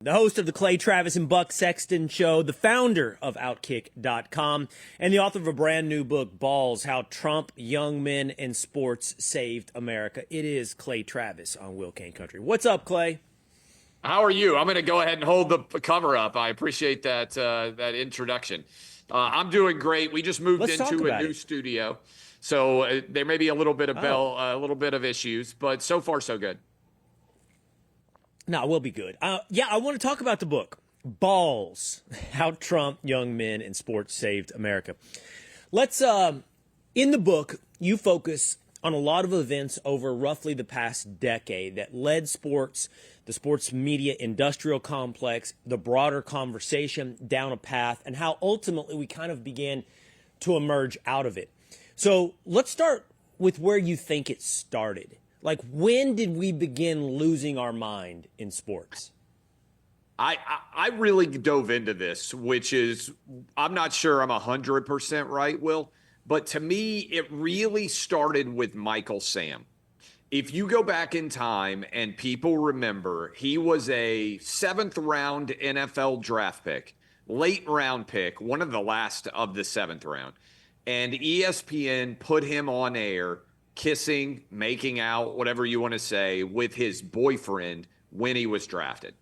The host of the Clay Travis and Buck Sexton Show, the founder of Outkick.com, and the author of a brand new book, Balls, How Trump, Young Men, and Sports Saved America. It is Clay Travis on Will Cain Country. What's up, Clay? How are you? I'm going to go ahead and hold the cover up. I appreciate that introduction. I'm doing great. We just moved into a new studio, so there may be a little bit of issues, but so far so good. No, we'll be good. I want to talk about the book, Balls, How Trump, Young Men, and Sports Saved America. Let's, in the book, you focus on a lot of events over roughly the past decade that led sports, the sports media industrial complex, the broader conversation down a path, and how ultimately we kind of began to emerge out of it. So let's start with where you think it started. Like, when did we begin losing our mind in sports? I really dove into this, which is, I'm not sure I'm 100% right, Will, but to me, it really started with Michael Sam. If you go back in time and people remember, he was a 7th-round NFL draft pick, late-round pick, one of the last of the 7th round. And ESPN put him on air kissing, making out, whatever you want to say, with his boyfriend when he was drafted.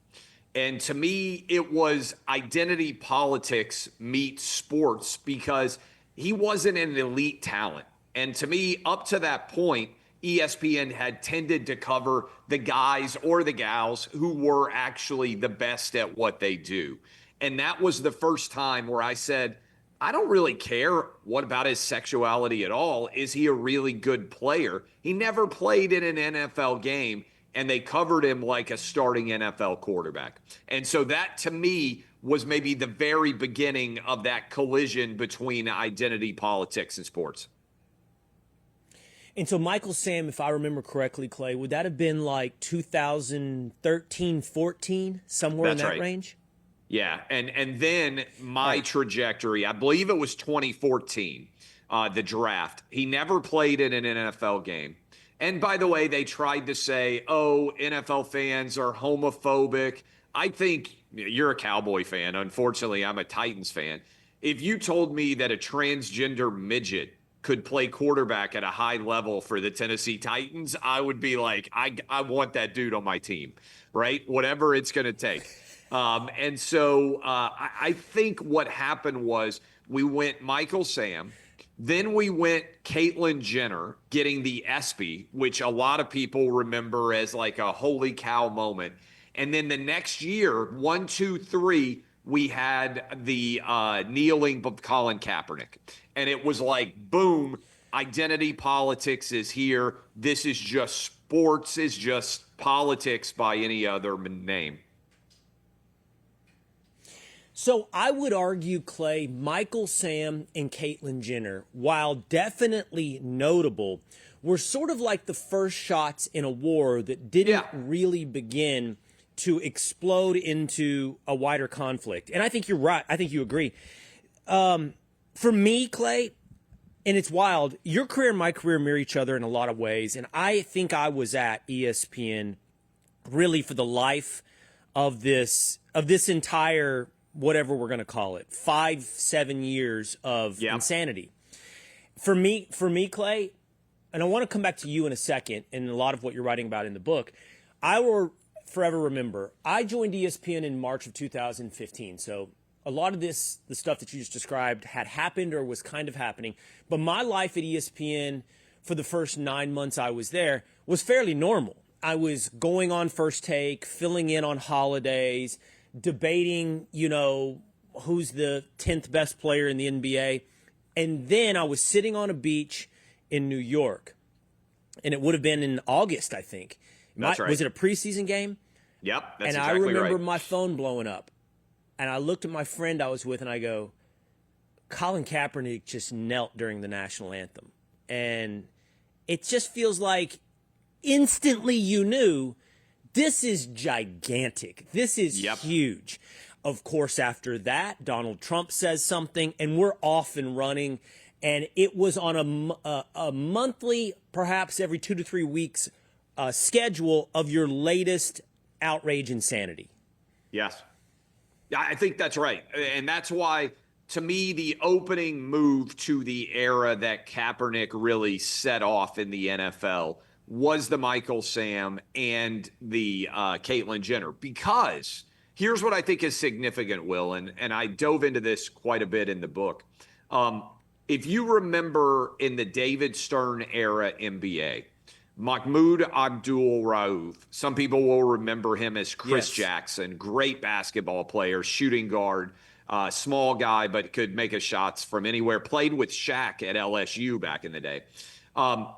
And to me, it was identity politics meets sports because he wasn't an elite talent. And to me, up to that point, ESPN had tended to cover the guys or the gals who were actually the best at what they do. And that was the first time where I said, I don't really care what about his sexuality at all. Is he a really good player? He never played in an NFL game, and they covered him like a starting NFL quarterback. And so that, to me, was maybe the very beginning of that collision between identity politics and sports. And so Michael Sam, if I remember correctly, Clay, would that have been like 2013, 14, somewhere in that range? Yeah, and then my trajectory, I believe it was 2014, the draft. He never played in an NFL game. And by the way, they tried to say, oh, NFL fans are homophobic. I think you're a Cowboy fan. Unfortunately, I'm a Titans fan. If you told me that a transgender midget could play quarterback at a high level for the Tennessee Titans, I would be like, I want that dude on my team, right? Whatever it's going to take. And so I think what happened was we went Michael Sam, then we went Caitlyn Jenner getting the ESPY, which a lot of people remember as like a holy cow moment. And then the next year, 1, 2, 3, we had the kneeling of Colin Kaepernick. And it was like, boom, identity politics is here. This is just sports, is just politics by any other name. So I would argue, Clay, Michael Sam and Caitlyn Jenner, while definitely notable, were sort of like the first shots in a war that didn't really begin to explode into a wider conflict. And I think you're right. I think you agree. For me, Clay, and it's wild, your career and my career mirror each other in a lot of ways. And I think I was at ESPN really for the life of this entire, whatever we're going to call it, 5-7 years of insanity. For me, Clay, and I want to come back to you in a second and a lot of what you're writing about in the book, I will forever remember, I joined ESPN in March of 2015. So a lot of the stuff that you just described had happened or was kind of happening. But my life at ESPN for the first 9 months I was there was fairly normal. I was going on First Take, filling in on holidays, debating, who's the 10th best player in the NBA. And then I was sitting on a beach in New York. And it would have been in August, I think. That's right. Was it a preseason game? Yep, that's exactly right. And I remember my phone blowing up. And I looked at my friend I was with and I go, Colin Kaepernick just knelt during the national anthem. And it just feels like instantly you knew this is gigantic. This is huge. Of course, after that, Donald Trump says something, and we're off and running. And it was on a monthly, perhaps every 2 to 3 weeks schedule of your latest outrage insanity. Yes. Yeah, I think that's right. And that's why, to me, the opening move to the era that Kaepernick really set off in the NFL was the Michael Sam and the Caitlyn Jenner. Because here's what I think is significant, Will, and I dove into this quite a bit in the book. If you remember in the David Stern era NBA, Mahmoud Abdul-Rauf, some people will remember him as Chris Jackson, great basketball player, shooting guard, small guy, but could make his shots from anywhere, played with Shaq at LSU back in the day.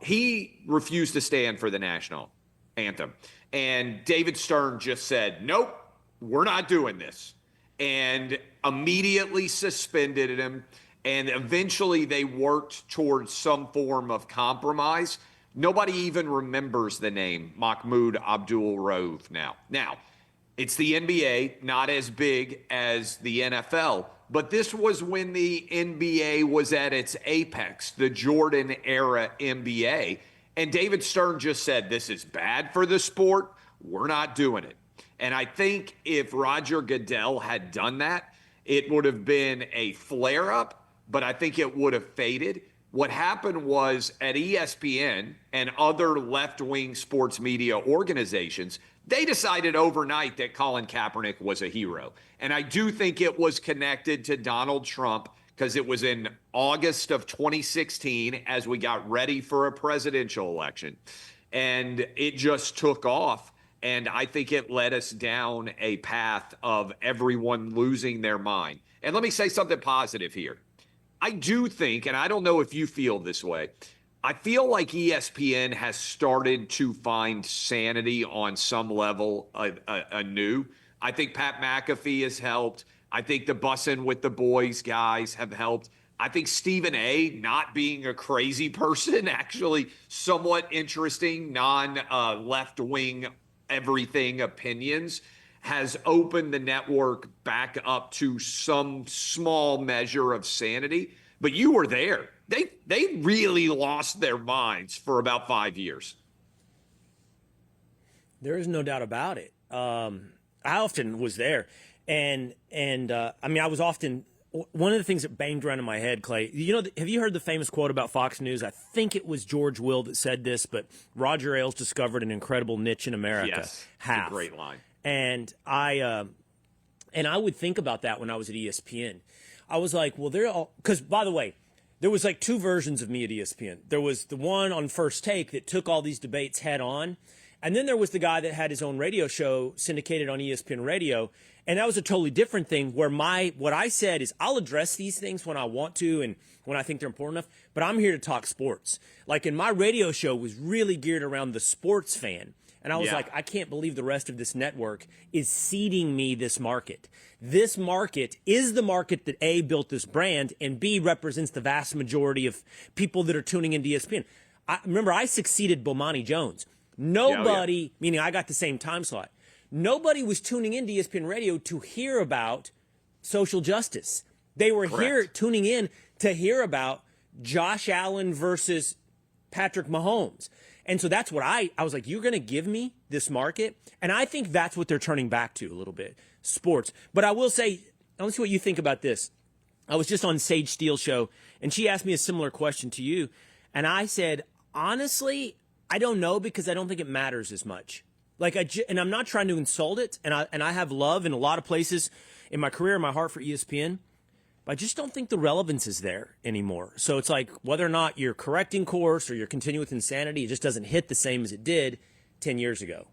He refused to stand for the national anthem. And David Stern just said, nope, we're not doing this. And immediately suspended him. And eventually they worked towards some form of compromise. Nobody even remembers the name Mahmoud Abdul-Rauf now. Now, it's the NBA, not as big as the NFL, but this was when the NBA was at its apex, the Jordan era NBA. And David Stern just said, this is bad for the sport. We're not doing it. And I think if Roger Goodell had done that, it would have been a flare-up, but I think it would have faded. What happened was at ESPN and other left-wing sports media organizations, they decided overnight that Colin Kaepernick was a hero. And I do think it was connected to Donald Trump because it was in August of 2016 as we got ready for a presidential election. And it just took off. And I think it led us down a path of everyone losing their mind. And let me say something positive here. I do think, and I don't know if you feel this way, I feel like ESPN has started to find sanity on some level anew. I think Pat McAfee has helped. I think the Bussin' with the Boys guys have helped. I think Stephen A. not being a crazy person, actually somewhat interesting, non-left-wing everything opinions, has opened the network back up to some small measure of sanity. But you were there. They really lost their minds for about 5 years. There is no doubt about it. I often was there. And I mean, I was often one of the things that banged around in my head, Clay, you know, have you heard the famous quote about Fox News? I think it was George Will that said this, but Roger Ailes discovered an incredible niche in America. Yes, it's a great line. And I would think about that when I was at ESPN. I was like, well, they're all, because by the way, there was like two versions of me at ESPN. There was the one on First Take that took all these debates head on. And then there was the guy that had his own radio show syndicated on ESPN Radio. And that was a totally different thing where what I said is I'll address these things when I want to and when I think they're important enough, but I'm here to talk sports. Like, in my radio show was really geared around the sports fan. And I was like, I can't believe the rest of this network is seeding me this market. This market is the market that A, built this brand, and B, represents the vast majority of people that are tuning into ESPN. Remember, I succeeded Bomani Jones. Nobody, meaning I got the same time slot, nobody was tuning into ESPN Radio to hear about social justice. They were tuning in to hear about Josh Allen versus Patrick Mahomes. And so that's what I was like, you're going to give me this market? And I think that's what they're turning back to a little bit, sports. But I will say, I want to see what you think about this. I was just on Sage Steele's show, and she asked me a similar question to you. And I said, honestly, I don't know, because I don't think it matters as much. Like, and I'm not trying to insult it, and I have love in a lot of places in my career, in my heart for ESPN. I just don't think the relevance is there anymore. So it's like whether or not you're correcting course or you're continuing with insanity, it just doesn't hit the same as it did 10 years ago.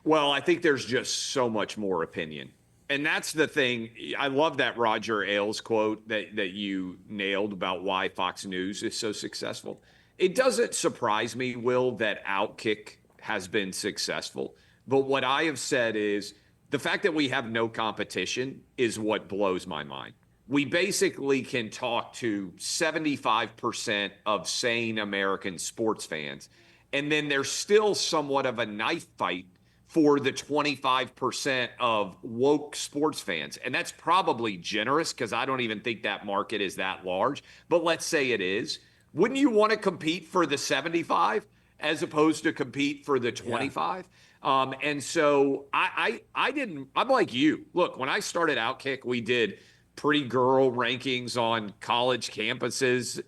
Well, I think there's just so much more opinion. And that's the thing. I love that Roger Ailes quote that you nailed about why Fox News is so successful. It doesn't surprise me, Will, that Outkick has been successful. But what I have said is the fact that we have no competition is what blows my mind. We basically can talk to 75% of sane American sports fans, and then there's still somewhat of a knife fight for the 25% of woke sports fans. And that's probably generous because I don't even think that market is that large. But let's say it is. Wouldn't you want to compete for the 75 as opposed to compete for the 25? And so I'm like you. Look, when I started Outkick, we did pretty girl rankings on college campuses.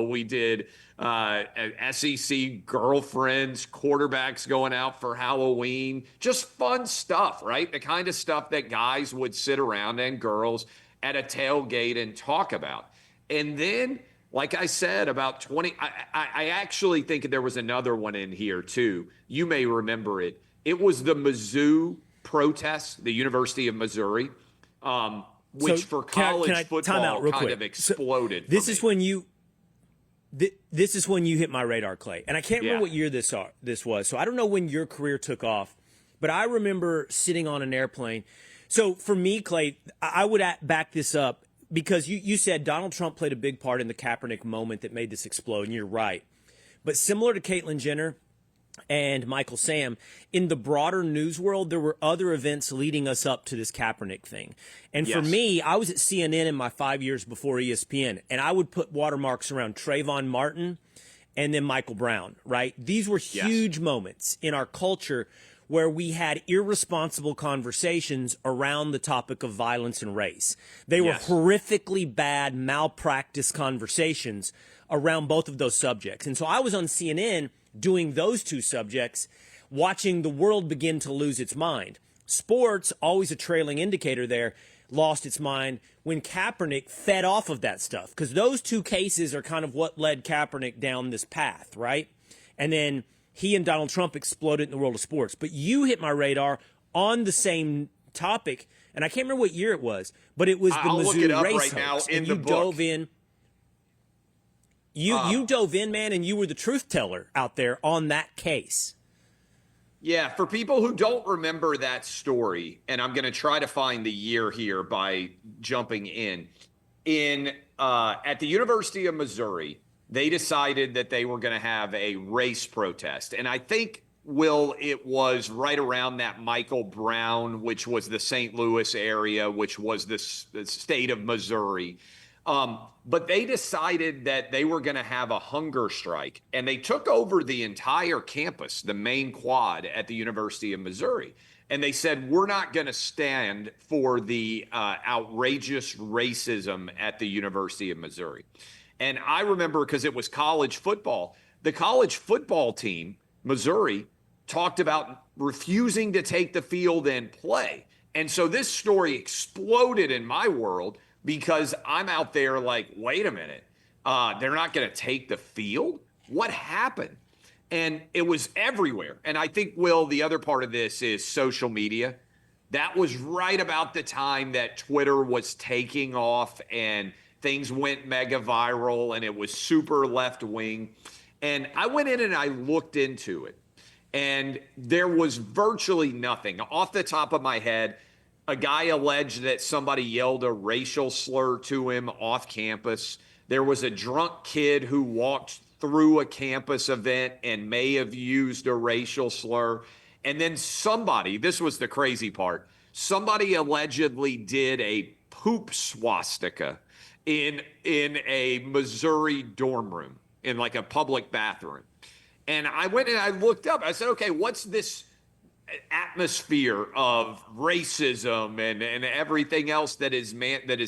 We did SEC girlfriends, quarterbacks going out for Halloween, just fun stuff, right? The kind of stuff that guys would sit around and girls at a tailgate and talk about. And then, like I said, about 20, I actually think there was another one in here too. You may remember it. It was the Mizzou protest, the University of Missouri, which for college football kind of exploded. This is when you hit my radar, Clay. And I can't remember what year this was. So I don't know when your career took off, but I remember sitting on an airplane. So for me, Clay, I would back this up because you said Donald Trump played a big part in the Kaepernick moment that made this explode, and you're right. But similar to Caitlyn Jenner and Michael Sam, in the broader news world, there were other events leading us up to this Kaepernick thing. And for me, I was at CNN in my 5 years before ESPN, and I would put watermarks around Trayvon Martin and then Michael Brown, right? These were huge moments in our culture where we had irresponsible conversations around the topic of violence and race. They were horrifically bad, malpractice conversations around both of those subjects. And so I was on CNN doing those two subjects, watching the world begin to lose its mind. Sports, always a trailing indicator there, lost its mind when Kaepernick fed off of that stuff, because those two cases are kind of what led Kaepernick down this path, right? And then he and Donald Trump exploded in the world of sports. But you hit my radar on the same topic, and I can't remember what year it was, but it was the Mizzou race hoax, and you dove in. You dove in, man, and you were the truth teller out there on that case. Yeah, for people who don't remember that story, and I'm going to try to find the year here by jumping in at the University of Missouri, they decided that they were going to have a race protest. And I think, Will, it was right around that Michael Brown, which was the St. Louis area, which was the state of Missouri. But they decided that they were going to have a hunger strike, and they took over the entire campus, the main quad at the University of Missouri. And they said, we're not going to stand for the outrageous racism at the University of Missouri. And I remember, because it was college football, the college football team, Missouri, talked about refusing to take the field and play. And so this story exploded in my world, because I'm out there like, wait a minute, they're not going to take the field? What happened? And it was everywhere. And I think, Will, the other part of this is social media. That was right about the time that Twitter was taking off and things went mega viral and it was super left wing. And I went in and I looked into it, and there was virtually nothing. Off the top of my head, a guy alleged that somebody yelled a racial slur to him off campus. There was a drunk kid who walked through a campus event and may have used a racial slur. And then somebody, this was the crazy part, somebody allegedly did a poop swastika in a Missouri dorm room, in like a public bathroom. And I went and I looked up. I said, okay, what's this atmosphere of racism and everything else that is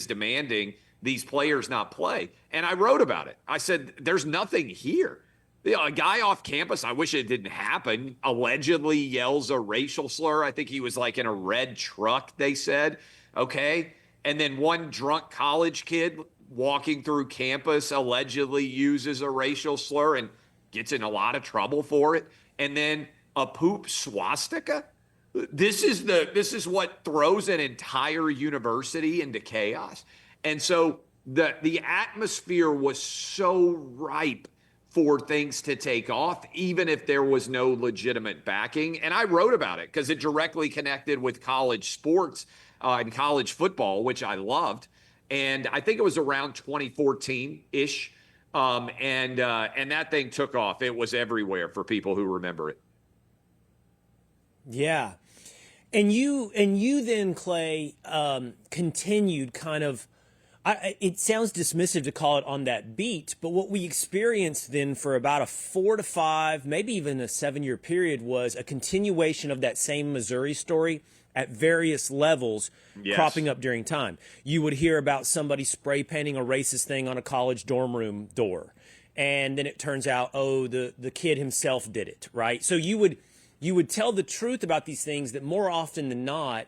demanding these players not play? And I wrote about it. I said, there's nothing here. A guy off campus, I wish it didn't happen, allegedly yells a racial slur. I think he was like in a red truck, they said. Okay. And then one drunk college kid walking through campus allegedly uses a racial slur and gets in a lot of trouble for it. And then a poop swastika? This is what throws an entire university into chaos. And so the atmosphere was so ripe for things to take off, even if there was no legitimate backing. And I wrote about it because it directly connected with college sports and college football, which I loved. And I think it was around 2014-ish. And that thing took off. It was everywhere for people who remember it. Yeah. And you then, Clay, continued kind of It sounds dismissive to call it on that beat, but what we experienced then for about a 4 to 5, maybe even a 7-year period was a continuation of that same Missouri story at various levels cropping up during time. You would hear about somebody spray painting a racist thing on a college dorm room door. And then it turns out, oh, the kid himself did it, right? So you would tell the truth about these things that more often than not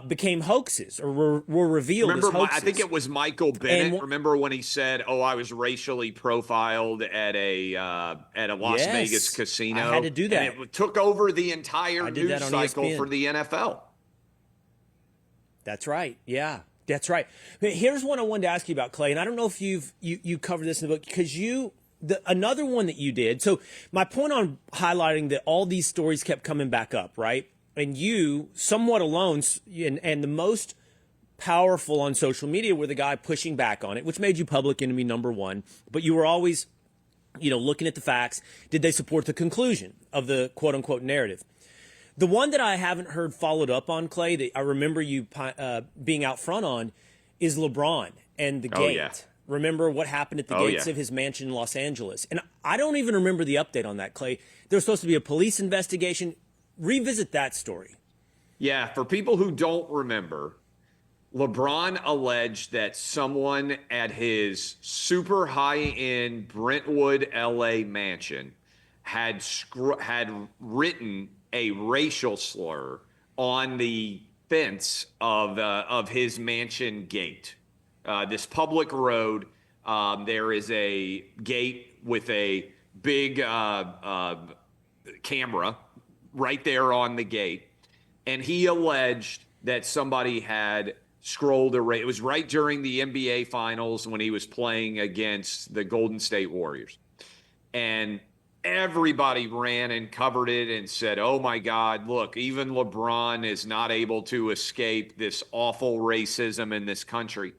became hoaxes or were revealed as hoaxes. I think it was Michael Bennett. Remember when he said, "Oh, I was racially profiled at a Las Vegas casino." I had to do that. And it took over the entire news cycle ESPN. for the NFL. That's right. Yeah, that's right. But here's one I wanted to ask you about, Clay, and I don't know if you covered this in the book because another one that you did. So my point on highlighting that all these stories kept coming back up, right? And you, somewhat alone, and the most powerful on social media were the guy pushing back on it, which made you public enemy number one. But you were always, looking at the facts. Did they support the conclusion of the quote-unquote narrative? The one that I haven't heard followed up on, Clay, that I remember you being out front on, is LeBron and the gate. Yeah. Remember what happened at the gates of his mansion in Los Angeles? And I don't even remember the update on that, Clay. There was supposed to be a police investigation. Revisit that story. Yeah, for people who don't remember, LeBron alleged that someone at his super high-end Brentwood, LA mansion had written a racial slur on the fence of his mansion gate. This public road, there is a gate with a big camera right there on the gate, and he alleged that somebody had scrolled it was right during the NBA Finals when he was playing against the Golden State Warriors, and everybody ran and covered it and said, "Oh my God, look, even LeBron is not able to escape this awful racism in this country."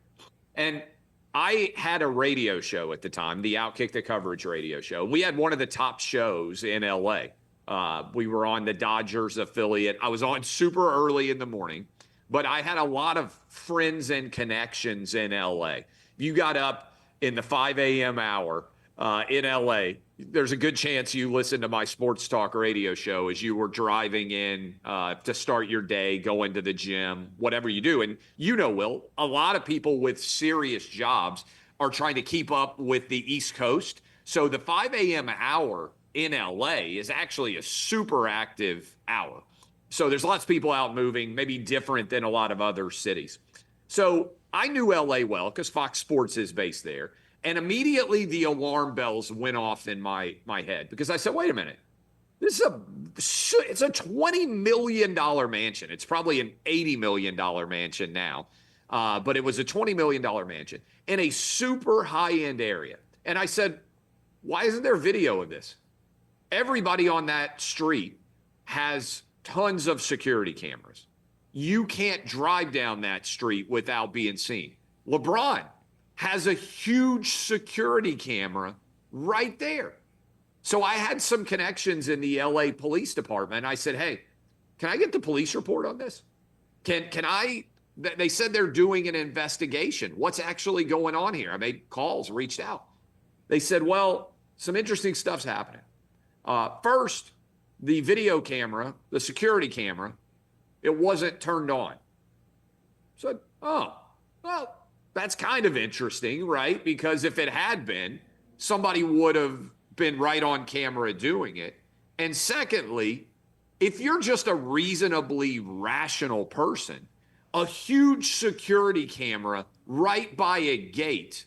And I had a radio show at the time, the Outkick the Coverage radio show. We had one of the top shows in LA. We were on the Dodgers affiliate. I was on super early in the morning, but I had a lot of friends and connections in LA. You got up in the 5 a.m. hour in LA. There's a good chance you listened to my sports talk radio show as you were driving in to start your day, go into the gym, whatever you do. And Will, a lot of people with serious jobs are trying to keep up with the East Coast. So the 5 a.m. hour in LA is actually a super active hour. So there's lots of people out moving, maybe different than a lot of other cities. So I knew LA well because Fox Sports is based there. And immediately the alarm bells went off in my head because I said, wait a minute, it's a $20 million mansion. It's probably an $80 million mansion now. But it was a $20 million mansion in a super high-end area. And I said, why isn't there video of this? Everybody on that street has tons of security cameras. You can't drive down that street without being seen. LeBron has a huge security camera right there. So I had some connections in the LA Police Department. I said, hey, can I get the police report on this? They said they're doing an investigation. What's actually going on here? I made calls, reached out. They said, well, some interesting stuff's happening. First, the video camera, the security camera, it wasn't turned on. So, oh, well, that's kind of interesting, right? Because if it had been, somebody would have been right on camera doing it. And secondly, if you're just a reasonably rational person, a huge security camera right by a gate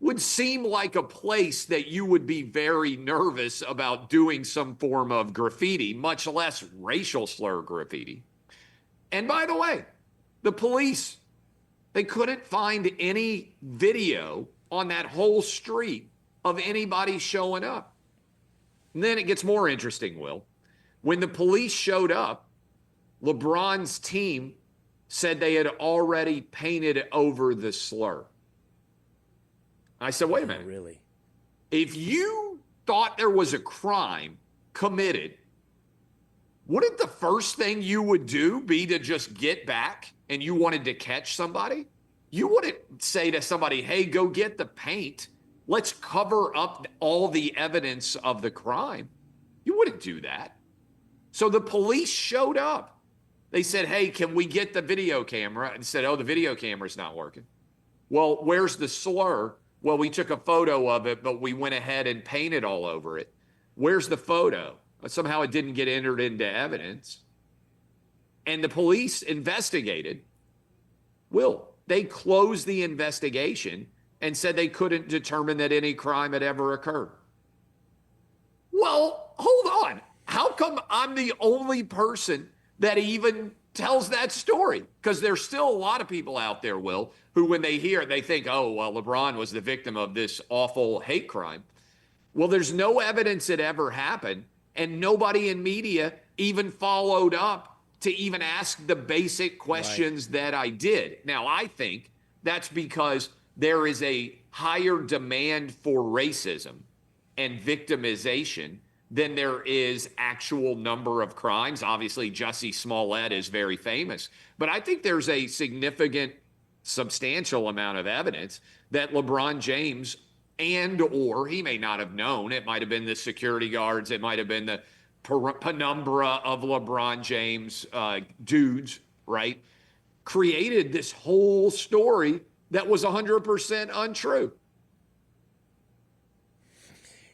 would seem like a place that you would be very nervous about doing some form of graffiti, much less racial slur graffiti. And by the way, the police, they couldn't find any video on that whole street of anybody showing up. And then it gets more interesting, Will. When the police showed up, LeBron's team said they had already painted over the slur. I said, wait a minute. Really? If you thought there was a crime committed, wouldn't the first thing you would do be to just get back and you wanted to catch somebody? You wouldn't say to somebody, hey, go get the paint. Let's cover up all the evidence of the crime. You wouldn't do that. So the police showed up. They said, hey, can we get the video camera? And said, oh, the video camera's not working. Well, where's the slur? Well, we took a photo of it, but we went ahead and painted all over it. Where's the photo? Somehow it didn't get entered into evidence. And the police investigated. Will, they closed the investigation and said they couldn't determine that any crime had ever occurred. Well, hold on. How come I'm the only person that even tells that story? Because there's still a lot of people out there, Will, who when they hear it, they think, oh, well, LeBron was the victim of this awful hate crime. Well, there's no evidence it ever happened, and nobody in media even followed up to even ask the basic questions that I did. Now, I think that's because there is a higher demand for racism and victimization than there is actual number of crimes. Obviously, Jussie Smollett is very famous, but I think there's a significant, substantial amount of evidence that LeBron James or he may not have known. It might have been the security guards. It might have been the penumbra of LeBron James dudes, right? Created this whole story that was 100% untrue.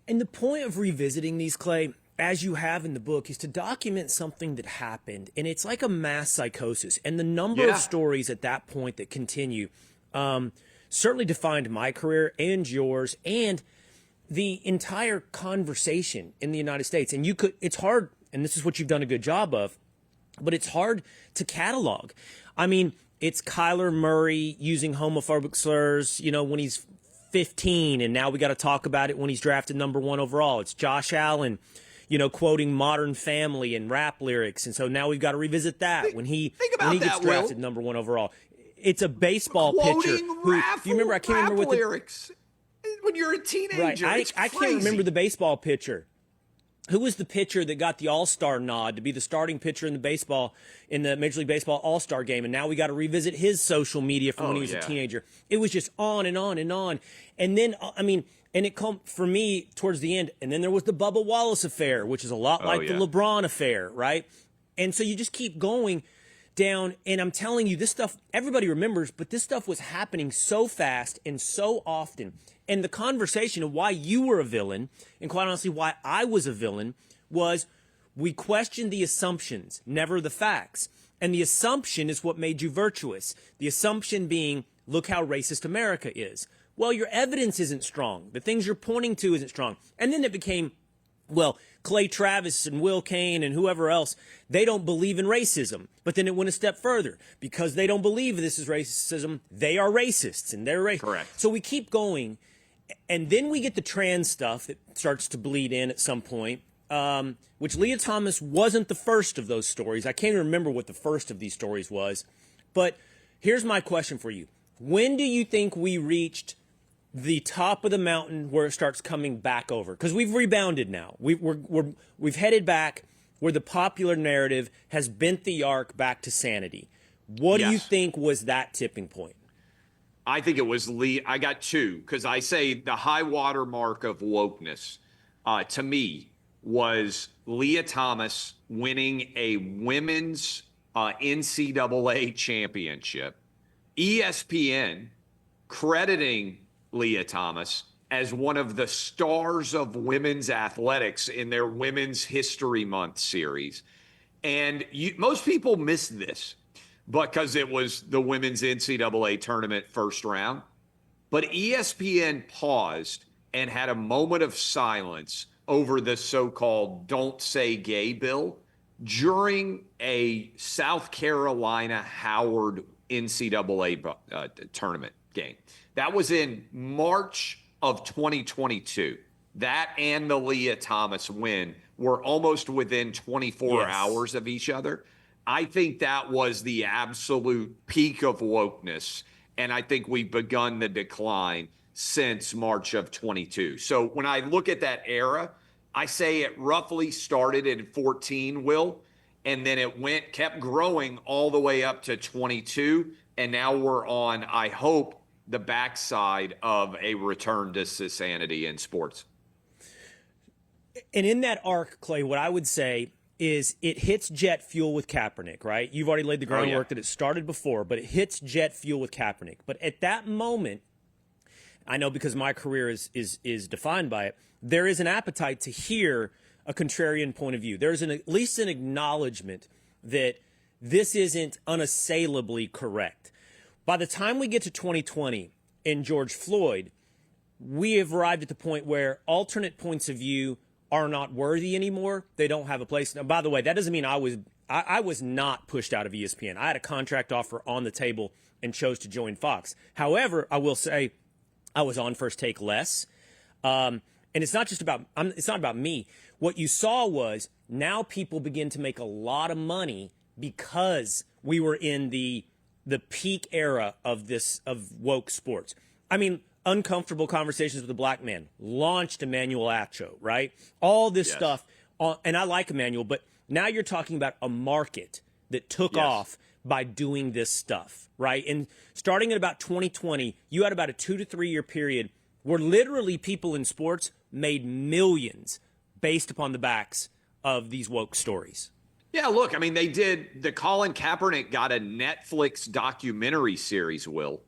And the point of revisiting these, Clay, as you have in the book, is to document something that happened. And it's like a mass psychosis. And the number of stories at that point that continue certainly defined my career and yours and the entire conversation in the United States. And it's hard, and this is what you've done a good job of, but it's hard to catalog. I mean, it's Kyler Murray using homophobic slurs, when he's 15, and now we got to talk about it when he's drafted number 1 overall. It's Josh Allen, quoting Modern Family and rap lyrics, and so now we've got to revisit that when he gets drafted number 1 overall. It's a baseball pitcher who, do you remember? I can't remember what the lyrics when you're a teenager. Right, I can't remember the baseball pitcher. Who was the pitcher that got the All-Star nod to be the starting pitcher in the Major League Baseball All-Star game? And now we got to revisit his social media from when he was a teenager. It was just on and on and on. And then, and it come for me towards the end. And then there was the Bubba Wallace affair, which is a lot like the LeBron affair, right? And so you just keep going down. And I'm telling you, this stuff, everybody remembers, but this stuff was happening so fast and so often. And the conversation of why you were a villain, and quite honestly, why I was a villain, was we questioned the assumptions, never the facts. And the assumption is what made you virtuous. The assumption being, look how racist America is. Well, your evidence isn't strong. The things you're pointing to isn't strong. And then it became, well, Clay Travis and Will Cain and whoever else, they don't believe in racism. But then it went a step further. Because they don't believe this is racism, they are racists, and they're racist. Correct. So we keep going. And then we get the trans stuff that starts to bleed in at some point, which Leah Thomas wasn't the first of those stories. I can't even remember what the first of these stories was. But here's my question for you. When do you think we reached the top of the mountain where it starts coming back over? Because we've rebounded now. We've headed back where the popular narrative has bent the arc back to sanity. What do you think was that tipping point? I think it was I got 2, because I say the high water mark of wokeness to me was Leah Thomas winning a women's NCAA championship, ESPN crediting Leah Thomas as one of the stars of women's athletics in their Women's History Month series. And most people miss this, because it was the women's NCAA tournament first round. But ESPN paused and had a moment of silence over the so-called Don't Say Gay bill during a South Carolina Howard NCAA tournament game. That was in March of 2022. That and the Leah Thomas win were almost within 24 hours of each other. I think that was the absolute peak of wokeness, and I think we've begun the decline since March of 22. So when I look at that era, I say it roughly started in 14, Will, and then it kept growing all the way up to 22. And now we're on, I hope, the backside of a return to sanity in sports. And in that arc, Clay, what I would say is it hits jet fuel with Kaepernick, right? You've already laid the groundwork that it started before, but it hits jet fuel with Kaepernick. But at that moment, I know because my career is defined by it, there is an appetite to hear a contrarian point of view. There's at least an acknowledgement that this isn't unassailably correct. By the time we get to 2020 in George Floyd, we have arrived at the point where alternate points of view are not worthy anymore. They don't have a place. Now, by the way, that doesn't mean I was not pushed out of ESPN. I had a contract offer on the table and chose to join Fox. However, I will say I was on First Take less. And it's not just about it's not about me. What you saw was now people begin to make a lot of money because we were in the peak era of woke sports. I mean, Uncomfortable Conversations with a Black Man launched Emmanuel Acho, right? All this stuff. And I like Emmanuel, but now you're talking about a market that took off by doing this stuff, right? And starting at about 2020, you had about a 2 to 3 year period where literally people in sports made millions based upon the backs of these woke stories. Yeah, look, I mean, the Colin Kaepernick got a Netflix documentary series, Will,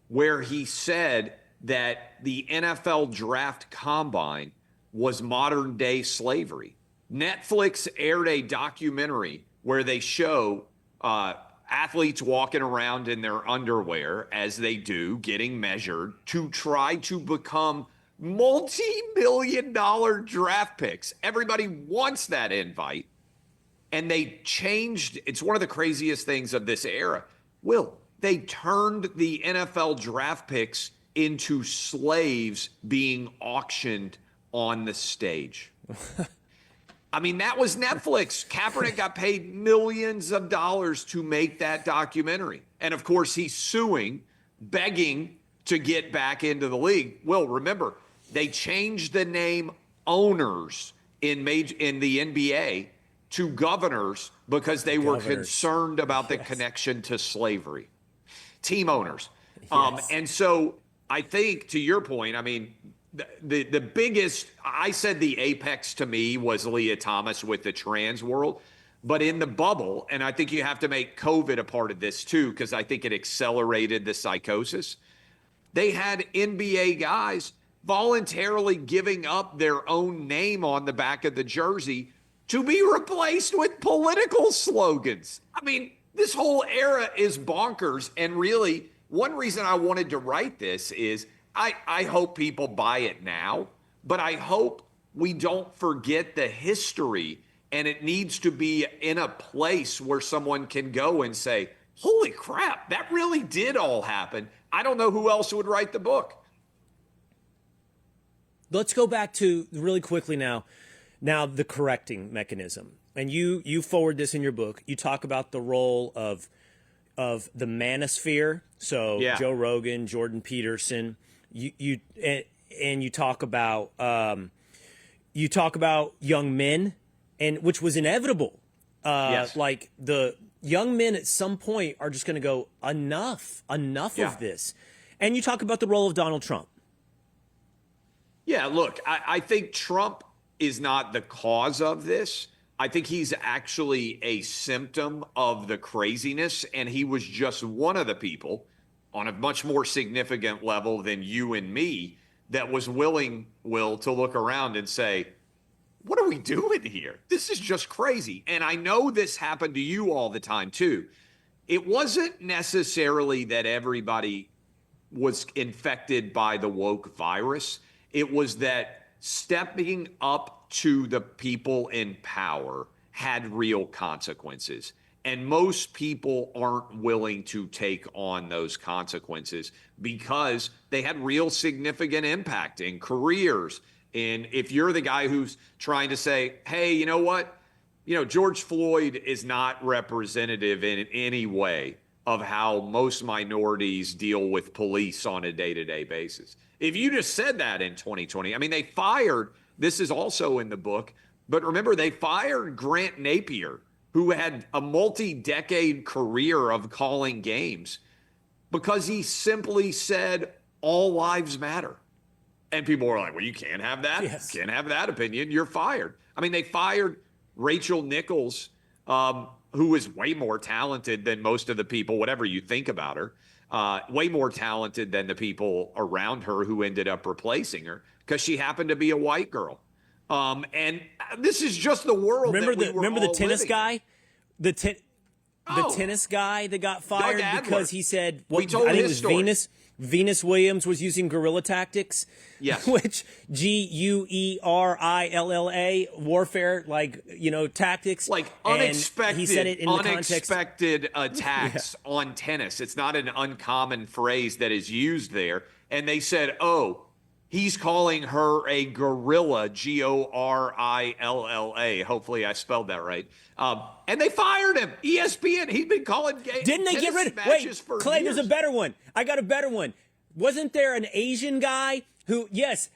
where he said that the NFL draft combine was modern day slavery. Netflix aired a documentary where they show athletes walking around in their underwear as they do, getting measured to try to become multi-million-dollar draft picks. Everybody wants that invite. And they changed. It's one of the craziest things of this era. Will, they turned the NFL draft picks into slaves being auctioned on the stage. I mean, that was Netflix. Kaepernick got paid millions of dollars to make that documentary. And of course, he's suing, begging to get back into the league. Well, remember, they changed the name owners in the NBA to governors because they were concerned about the connection to slavery. Team owners. And so I think, to your point, I mean, the biggest, I said the apex to me was Leah Thomas with the trans world. But in the bubble, and I think you have to make COVID a part of this too, because I think it accelerated the psychosis. They had NBA guys voluntarily giving up their own name on the back of the jersey to be replaced with political slogans. I mean, this whole era is bonkers. And really, one reason I wanted to write this is I hope people buy it now, but I hope we don't forget the history, and it needs to be in a place where someone can go and say, holy crap, that really did all happen. I don't know who else would write the book. Let's go back to really quickly now the correcting mechanism. And you forward this in your book. You talk about the role of the manosphere. So Joe Rogan, Jordan Peterson. You talk about young men, and which was inevitable. Like the young men at some point are just going to go, enough of this. And you talk about the role of Donald Trump. Yeah, look, I think Trump is not the cause of this. I think he's actually a symptom of the craziness, and he was just one of the people on a much more significant level than you and me that was willing, Will, to look around and say, what are we doing here? This is just crazy. And I know this happened to you all the time, too. It wasn't necessarily that everybody was infected by the woke virus. It was that stepping up to the people in power had real consequences. And most people aren't willing to take on those consequences because they had real significant impact in careers. And if you're the guy who's trying to say, hey, you know what? George Floyd is not representative in any way of how most minorities deal with police on a day-to-day basis. If you just said that in 2020, I mean, they fired, this is also in the book, but remember, they fired Grant Napier, who had a multi-decade career of calling games, because he simply said all lives matter. And people were like, well, you can't have that. Yes. You can't have that opinion. You're fired. I mean, they fired Rachel Nichols, who is way more talented than most of the people, whatever you think about her, way more talented than the people around her who ended up replacing her because she happened to be a white girl. And this is just the world. Remember the tennis guy? The tennis guy that got fired because he said, I think it was Venus Williams was using guerrilla tactics. Yes. Which Guerilla warfare, tactics. Like unexpected, he said it in unexpected attacks on tennis. It's not an uncommon phrase that is used there. And they said, oh, he's calling her a gorilla, Gorilla. Hopefully I spelled that right. And they fired him. ESPN, he'd been calling Didn't they get rid of Wait, Clay, years. There's a better one. I got a better one. Wasn't there an Asian guy who was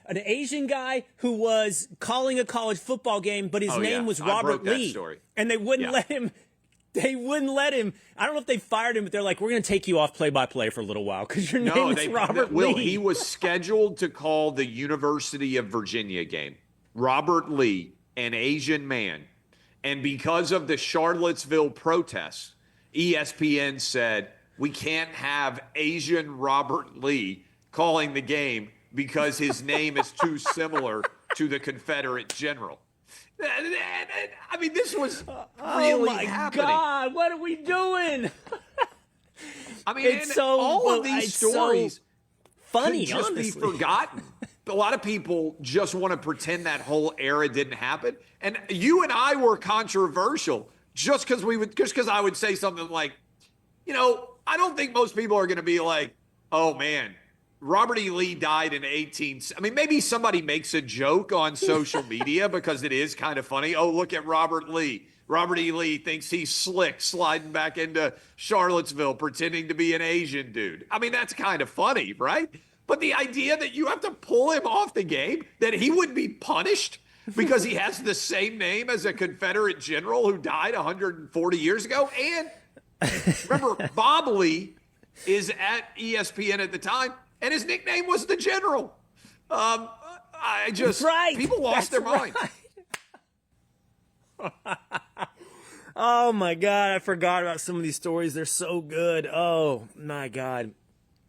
calling a college football game, but his name was Robert Lee. And they wouldn't let him. They wouldn't let him. I don't know if they fired him, but they're like, we're going to take you off play-by-play for a little while because your name is Robert Lee. He was scheduled to call the University of Virginia game. Robert Lee, an Asian man. And because of the Charlottesville protests, ESPN said, we can't have Asian Robert Lee calling the game because his name is too similar to the Confederate general. I mean, this was really happening. Oh, my God. What are we doing? I mean, all of these stories funny, could just honestly. be forgotten. A lot of people just want to pretend that whole era didn't happen. And you and I were controversial just because I would say something like, I don't think most people are going to be like, oh, man, Robert E. Lee died in maybe somebody makes a joke on social media because it is kind of funny. Oh, look at Robert Lee. Robert E. Lee thinks he's slick sliding back into Charlottesville pretending to be an Asian dude. I mean, that's kind of funny, right? But the idea that you have to pull him off the game, that he would be punished because he has the same name as a Confederate general who died 140 years ago. And remember, Bob Lee is at ESPN at the time, and his nickname was the General. People lost their mind. Oh, my God. I forgot about some of these stories. They're so good. Oh, my God.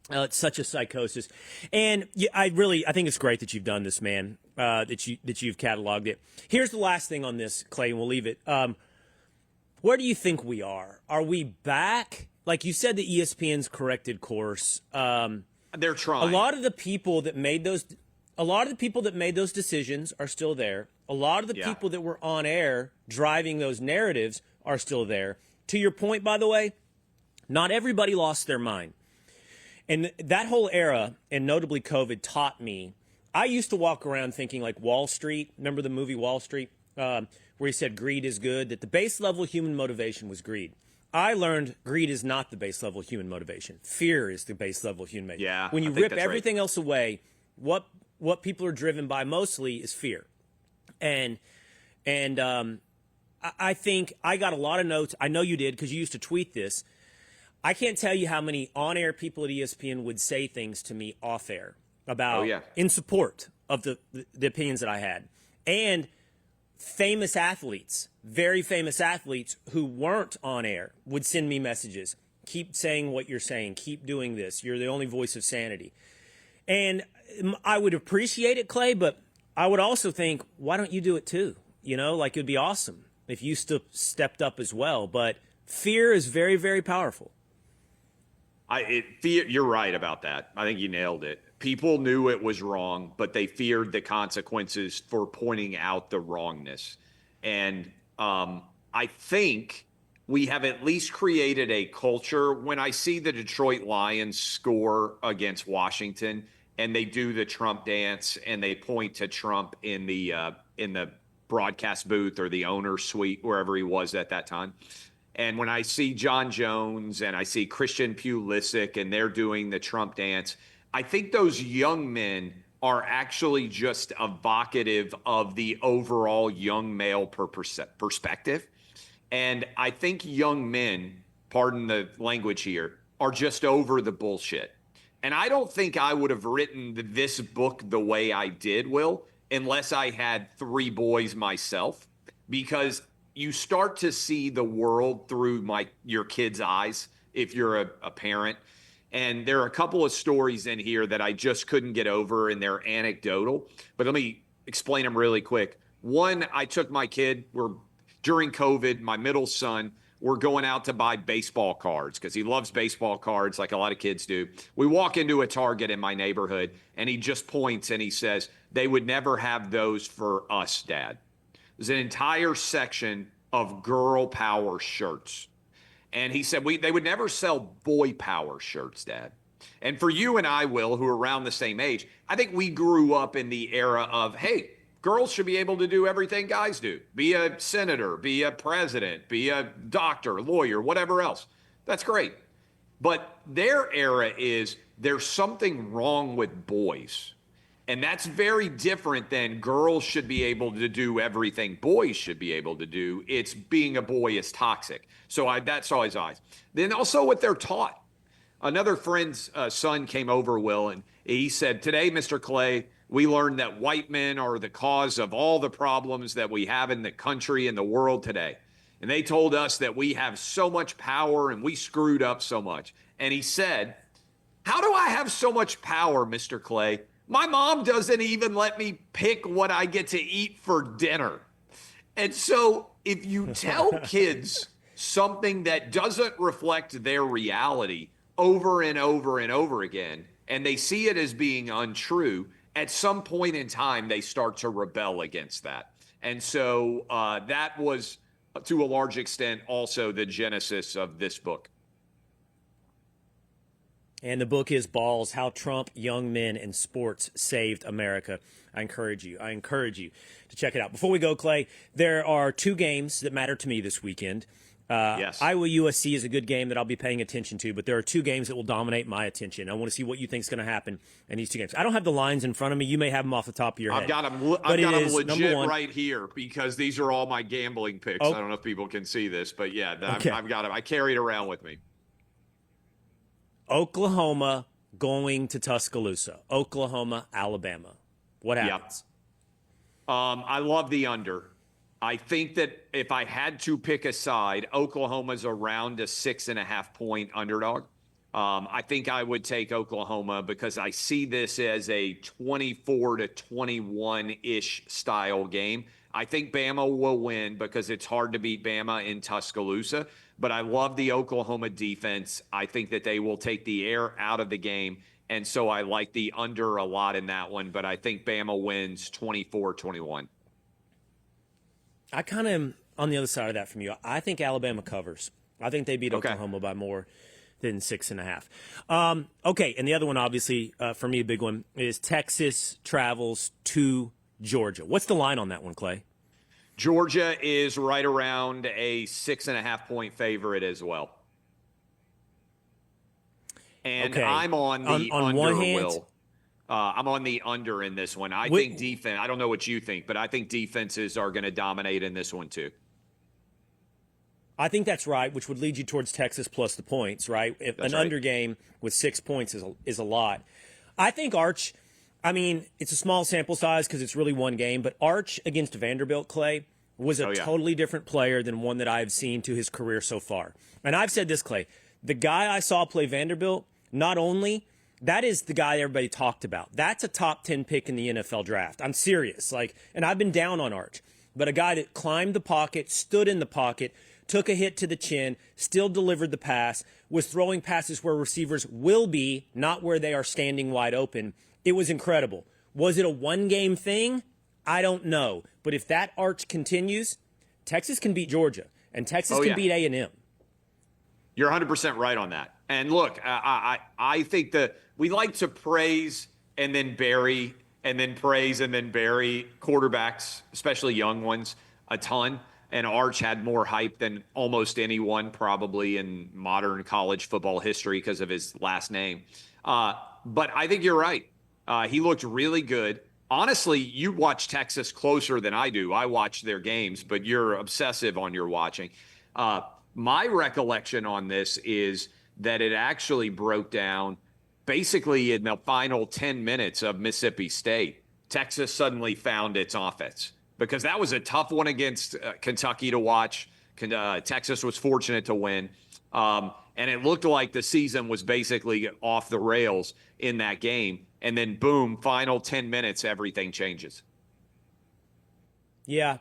It's such a psychosis. And I think it's great that you've done this, man, that you've cataloged it. Here's the last thing on this, Clay, and we'll leave it. Where do you think we are? Are we back? Like you said, the ESPN's corrected course. They're trying. A lot of the people that made those decisions are still there. A lot of the people that were on air driving those narratives are still there. To your point, by the way, not everybody lost their mind. And that whole era, and notably COVID, taught me. I used to walk around thinking like Wall Street. Remember the movie Wall Street, where he said greed is good, that the base level human motivation was greed. I learned greed is not the base level human motivation. Fear is the base level human motivation. Yeah, when you rip everything else away, what people are driven by mostly is fear. And I think I got a lot of notes. I know you did because you used to tweet this. I can't tell you how many on-air people at ESPN would say things to me off-air about in support of the opinions that I had. And famous athletes, very famous athletes who weren't on air would send me messages. Keep saying what you're saying. Keep doing this. You're the only voice of sanity. And I would appreciate it, Clay, but I would also think, why don't you do it too? Like it'd be awesome if you stepped up as well. But fear is very, very powerful. You're right about that. I think you nailed it. People knew it was wrong, but they feared the consequences for pointing out the wrongness. And I think we have at least created a culture. When I see the Detroit Lions score against Washington and they do the Trump dance and they point to Trump in the broadcast booth or the owner's suite, wherever he was at that time. And when I see John Jones and I see Christian Pulisic and they're doing the Trump dance, I think those young men are actually just evocative of the overall young male perspective. And I think young men, pardon the language here, are just over the bullshit. And I don't think I would have written this book the way I did, Will, unless I had 3 boys myself, because you start to see the world through your kids' eyes if you're a parent. And there are a couple of stories in here that I just couldn't get over, and they're anecdotal. But let me explain them really quick. One, I took my kid, during COVID, my middle son, we're going out to buy baseball cards because he loves baseball cards like a lot of kids do. We walk into a Target in my neighborhood, and he just points and he says, "They would never have those for us, Dad." There's an entire section of girl power shirts. And he said, they would never sell boy power shirts, Dad. And for you and I, Will, who are around the same age, I think we grew up in the era of, hey, girls should be able to do everything guys do. Be a senator, be a president, be a doctor, lawyer, whatever else. That's great. But their era is there's something wrong with boys. And that's very different than girls should be able to do everything boys should be able to do. It's being a boy is toxic. So that saw his eyes. Then also what they're taught. Another friend's son came over, Will, and he said, "Today, Mr. Clay, we learned that white men are the cause of all the problems that we have in the country and the world today. And they told us that we have so much power and we screwed up so much." And he said, "How do I have so much power, Mr. Clay? My mom doesn't even let me pick what I get to eat for dinner." And so if you tell kids something that doesn't reflect their reality over and over and over again, and they see it as being untrue, at some point in time, they start to rebel against that. And so that was, to a large extent, also the genesis of this book. And the book is Balls, How Trump, Young Men, and Sports Saved America. I encourage you to check it out. Before we go, Clay, there are 2 games that matter to me this weekend. Yes. Iowa-USC is a good game that I'll be paying attention to, but there are 2 games that will dominate my attention. I want to see what you think is going to happen in these 2 games. I don't have the lines in front of me. You may have them off the top of your head. I've got them legit right here because these are all my gambling picks. Oh. I don't know if people can see this, but yeah, okay. I've got them. I carry it around with me. Oklahoma going to Tuscaloosa. Oklahoma, Alabama. What happens? Yep. I love the under. I think that if I had to pick a side, Oklahoma's around a 6.5-point underdog. I think I would take Oklahoma because I see this as a 24-21-ish style game. I think Bama will win because it's hard to beat Bama in Tuscaloosa, but I love the Oklahoma defense. I think that they will take the air out of the game, and so I like the under a lot in that one, but I think Bama wins 24-21. I kind of am on the other side of that from you. I think Alabama covers. I think they beat Oklahoma by more than 6.5. Okay, and the other one, obviously, for me, a big one, is Texas travels to Georgia. What's the line on that one, Clay? Georgia is right around a 6.5-point favorite as well. And okay. I'm on the under, one hand, Will. I'm on the under in this one. I think defense, I don't know what you think, but I think defenses are going to dominate in this one too. I think that's right, which would lead you towards Texas plus the points, right? If an under game with 6 points is a lot. I think Arch, I mean, it's a small sample size because it's really one game, but Arch against Vanderbilt, Clay, was a totally different player than one that I've seen to his career so far. And I've said this, Clay, the guy I saw play Vanderbilt, not only – that is the guy everybody talked about. That's a top 10 pick in the NFL draft. I'm serious. And I've been down on Arch, but a guy that climbed the pocket, stood in the pocket, took a hit to the chin, still delivered the pass, was throwing passes where receivers will be, not where they are standing wide open. It was incredible. Was it a one-game thing? I don't know. But if that Arch continues, Texas can beat Georgia, and Texas can beat A&M. You're 100% right on that. And look, I think that we like to praise and then bury and then praise and then bury quarterbacks, especially young ones, a ton. And Arch had more hype than almost anyone probably in modern college football history because of his last name. But I think you're right. He looked really good. Honestly, you watch Texas closer than I do. I watch their games, but you're obsessive on your watching. My recollection on this is that it actually broke down basically in the final 10 minutes of Mississippi State. Texas suddenly found its offense because that was a tough one against Kentucky to watch. Texas was fortunate to win. And it looked like the season was basically off the rails in that game. And then, boom, final 10 minutes, everything changes. Yeah.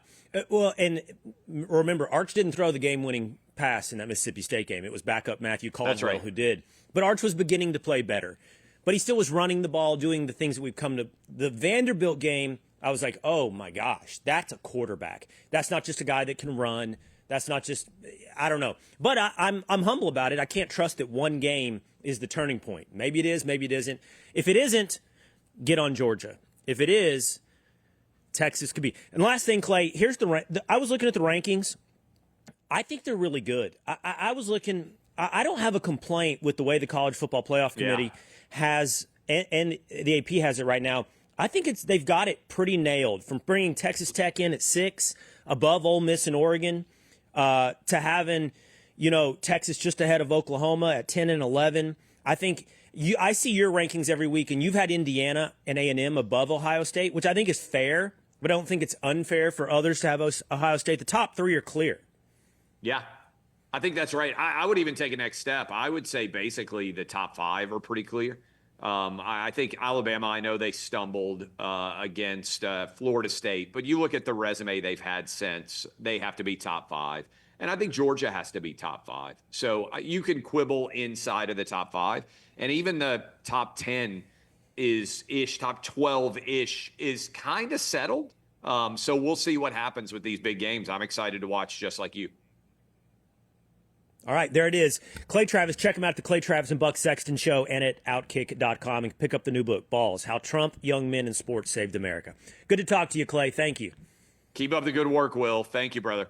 Well, and remember, Arch didn't throw the game-winning pass in that Mississippi State game. It was backup Matthew Caldwell who did. But Arch was beginning to play better. But he still was running the ball, doing the things that we've come to. The Vanderbilt game, I was like, oh, my gosh, that's a quarterback. That's not just a guy that can run. That's not just, I don't know. But I'm humble about it. I can't trust that one game is the turning point. Maybe it is, maybe it isn't. If it isn't, get on Georgia. If it is, Texas could be. And last thing, Clay, here's I was looking at the rankings. I think they're really good. I was looking, I don't have a complaint with the way the College Football Playoff Committee has, and the AP has it right now. I think they've got it pretty nailed, from bringing Texas Tech in at 6, above Ole Miss and Oregon, to having, Texas just ahead of Oklahoma at 10 and 11. I think I see your rankings every week, and you've had Indiana and A&M above Ohio State, which I think is fair, but I don't think it's unfair for others to have Ohio State. The top 3 are clear. Yeah, I think that's right. I would even take a next step. I would say basically the top 5 are pretty clear. I think Alabama, I know they stumbled against Florida State, but you look at the resume they've had since, they have to be top 5. And I think Georgia has to be top 5. So you can quibble inside of the top 5. And even the top 10 top 12-ish is kind of settled. So we'll see what happens with these big games. I'm excited to watch just like you. All right, there it is. Clay Travis. Check him out at the Clay Travis and Buck Sexton Show and at Outkick.com, and pick up the new book, Balls, How Trump, Young Men, and Sports Saved America. Good to talk to you, Clay. Thank you. Keep up the good work, Will. Thank you, brother.